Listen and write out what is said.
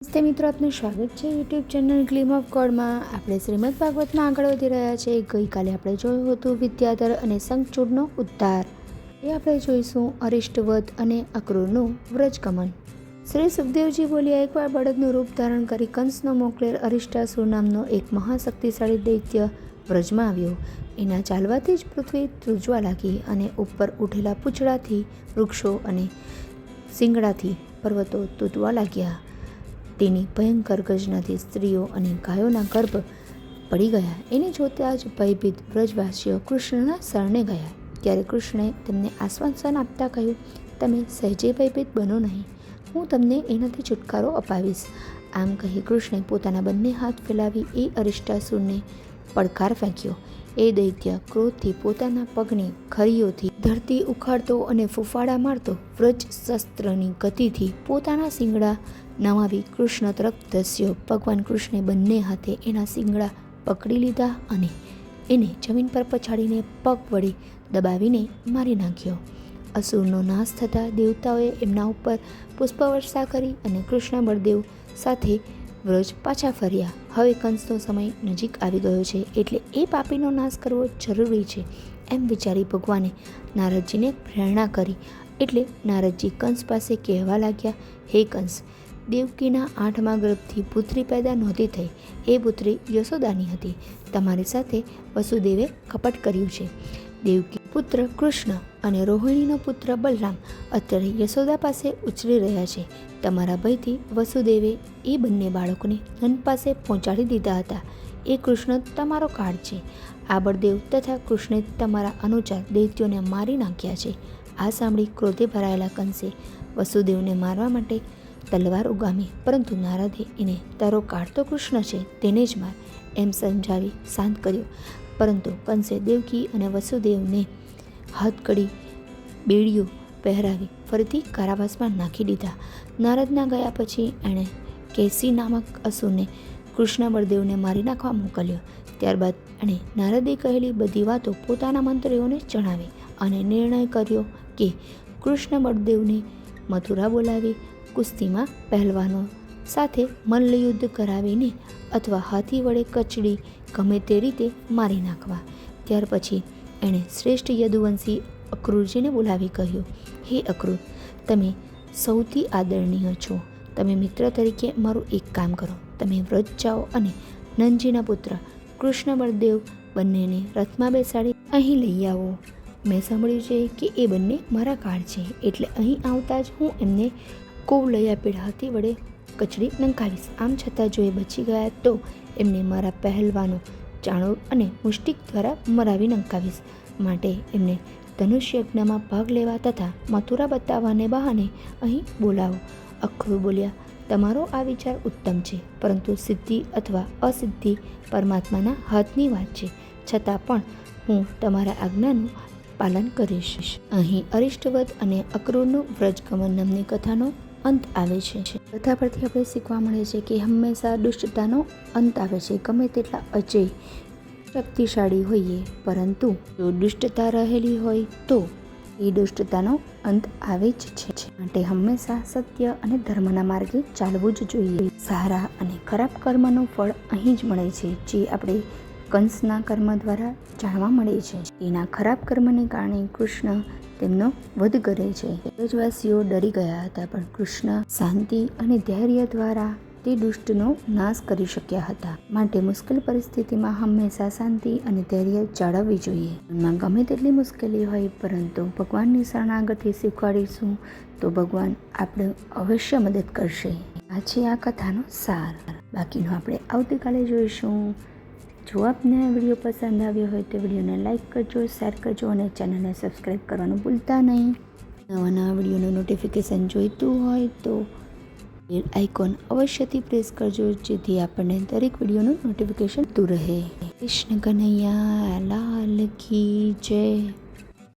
નમસ્તે મિત્રો, આપનું સ્વાગત છે યુટ્યુબ ચેનલ ગ્લીમ ઓફ ગોડમાં. આપણે શ્રીમદ ભાગવતમાં આગળ વધી રહ્યા છે. ગઈકાલે આપણે જોયું હતું વિદ્યાધર અને શંખચૂડનો ઉદ્ધાર. એ આપણે જોઈશું અરિષ્ટવદ અને અક્રૂરનું વ્રજગમન. શ્રી સુખદેવજી બોલ્યા, એકવાર બળદનું રૂપ ધારણ કરી કંસનો મોકલેલ અરિષ્ટાસુર નામનો એક મહાશક્તિશાળી દૈત્ય વ્રજમાં આવ્યો. એના ચાલવાથી જ પૃથ્વી ધ્રુજવા લાગી અને ઉપર ઉઠેલા પૂંછડાથી વૃક્ષો અને શિંગડાથી પર્વતો તૂટવા લાગ્યા. તેની ભયંકર ગર્જનાથી સ્ત્રીઓ અને ગાયોના ગર્ભ પડી ગયા. એને જોતા જ ભયભીત વ્રજવાસીઓ કૃષ્ણના શરણે ગયા. ત્યારે કૃષ્ણએ તેમને આશ્વાસન આપતા કહ્યું, તમે સહેજે ભયભીત બનો નહીં, હું તમને એનાથી છુટકારો અપાવીશ. આમ કહી કૃષ્ણે પોતાના બંને હાથ ફેલાવી એ અરિષ્ટાસુરને પડકાર ફેંક્યો. એ દૈત્ય ક્રોધથી પોતાના પગની ખરીઓથી ધરતી ઉખાડતો અને ફૂફાડા મારતો વ્રજ શસ્ત્રની ગતિથી પોતાના શિંગડા નમાવી કૃષ્ણ તરફ ધસ્યો. ભગવાન કૃષ્ણે બંને હાથે એના શિંગડા પકડી લીધા અને એને જમીન પર પછાડીને પગ વડે દબાવીને મારી નાખ્યો. અસુરનો નાશ થતાં દેવતાઓએ એમના ઉપર પુષ્પવર્ષા કરી અને કૃષ્ણ બળદેવ સાથે વ્રજ પાછા ફર્યા. હવે કંસનો સમય નજીક આવી ગયો છે, એટલે એ પાપીનો નાશ કરવો જરૂરી છે એમ વિચારી ભગવાને નારદજીને પ્રેરણા કરી. એટલે નારદજી કંસ પાસે કહેવા લાગ્યા, હે કંસ, દેવકીના 8મા ગર્ભથી પુત્રી પેદા નહોતી થઈ. એ પુત્રી યશોદાની હતી. તમારી સાથે વસુદેવે કપટ કર્યું છે. દેવકી પુત્ર કૃષ્ણ અને રોહિણીનો પુત્ર બલરામ અત્યારે યશોદા પાસે ઉછરી રહ્યા છે. તમારા ભયથી વસુદેવે એ બંને બાળકોને નંદ પાસે પહોંચાડી દીધા હતા. એ કૃષ્ણ તમારો કાળ છે. આ બળદેવ તથા કૃષ્ણે તમારા અનુચાર દૈત્યોને મારી નાખ્યા છે. આ સાંભળી ક્રોધે ભરાયેલા કંસે વસુદેવને મારવા માટે તલવાર ઉગામી, પરંતુ નારદે એને તારો કાળ તો કૃષ્ણ છે, તેને જ માર એમ સમજાવી શાંત કર્યો. પરંતુ કંસે દેવકી અને વસુદેવને હથકડી બેડીઓ પહેરાવી ફરીથી કારાવાસમાં નાખી દીધા. નારદના ગયા પછી એણે કેસી નામક અસુરને કૃષ્ણ બળદેવને મારી નાખવા મોકલ્યો. ત્યારબાદ એણે નારદે કહેલી બધી વાતો પોતાના મંત્રીઓને જણાવી અને નિર્ણય કર્યો કે કૃષ્ણ બળદેવને મથુરા બોલાવી કુસ્તીમાં પહેલવાનો સાથે મલ્લયુદ્ધ કરાવીને અથવા હાથી વડે કચડી ગમે તે રીતે મારી નાખવા. ત્યાર પછી એણે શ્રેષ્ઠ યદુવંશી અક્રૂરજીને બોલાવી કહ્યું, હે અક્રૂર, તમે સૌથી આદરણીય છો. તમે મિત્ર તરીકે મારું એક કામ કરો. તમે વ્રજ જાઓ અને નંદજીના પુત્ર કૃષ્ણ બળદેવ બંનેને રથમાં બેસાડી અહીં લઈ આવો. મેં સાંભળ્યું છે કે એ બંને મારા કાળ છે, એટલે અહીં આવતા જ હું એમને કૌલયા પીઢાથી વડે કચડી નંખાવીશ. આમ છતાં જો એ બચી ગયા તો એમને મારા પહેલવાનો ચાણોર અને મુષ્ટિક દ્વારા મરાવી નંખાવીશ. માટે એમને ધનુષ્ય યજ્ઞમાં ભાગ લેવા તથા મથુરા બતાવવાને બહાને અહીં બોલાવો. અક્રૂર બોલ્યા, તમારો આ વિચાર ઉત્તમ છે, પરંતુ સિદ્ધિ અથવા અસિદ્ધિ પરમાત્માના હાથની વાત છે. છતાં પણ હું તમારા આજ્ઞાનું પાલન કરીશ. અહીં અરિષ્ટવદ અને અક્રૂરનું વ્રજગમન નામની કથાનો અંત આવે છે. કથા પરથી આપણે શીખવા મળે છે કે હંમેશા દુષ્ટતાનો અંત આવે છે. ગમે તેટલા અજય શક્તિશાળી હોઈએ, પરંતુ જો દુષ્ટતા રહેલી હોય તો એ દુષ્ટતાનો અંત આવે જ છે. માટે હંમેશા સત્ય અને ધર્મના માર્ગે ચાલવું જ જોઈએ. સારા અને ખરાબ કર્મનું ફળ અહીં જ મળે છે, જે આપણે કંસના કર્મ દ્વારા જાણવા મળે છે. એના ખરાબ કર્મને કારણે કૃષ્ણ તેમનો વધ કરે છે. વ્રજવાસીઓ ડરી ગયા હતા, પણ કૃષ્ણ શાંતિ અને ધૈર્ય દ્વારા તે દુષ્ટનો નાશ કરી શક્યા હતા. માટે મુશ્કેલ પરિસ્થિતિમાં હંમેશા શાંતિ અને ધૈર્ય જાળવવી જોઈએ. મનમાં ગમે તેટલી મુશ્કેલી હોય, પરંતુ ભગવાનની શરણાગતિ શીખવાડીશું તો ભગવાન આપણે અવશ્ય મદદ કરશે. આ છે આ કથાનો સાર. બાકીનું આપણે આવતીકાલે જોઈશું. જો આપને આ વિડીયો પસંદ આવ્યો હોય તો વિડીયોને લાઇક કરજો, શેર કરજો અને ચેનલને સબસ્ક્રાઈબ કરવાનું ભૂલતા નહીં. નવા નવા વિડીયોનું નોટિફિકેશન જોઈતું હોય તો બેલ આઇકોન અવશ્યથી પ્રેસ કરજો, જેથી આપણને દરેક વિડીયોનું નોટિફિકેશન મળતું રહે. કૃષ્ણ કનૈયા લાલ કી જય.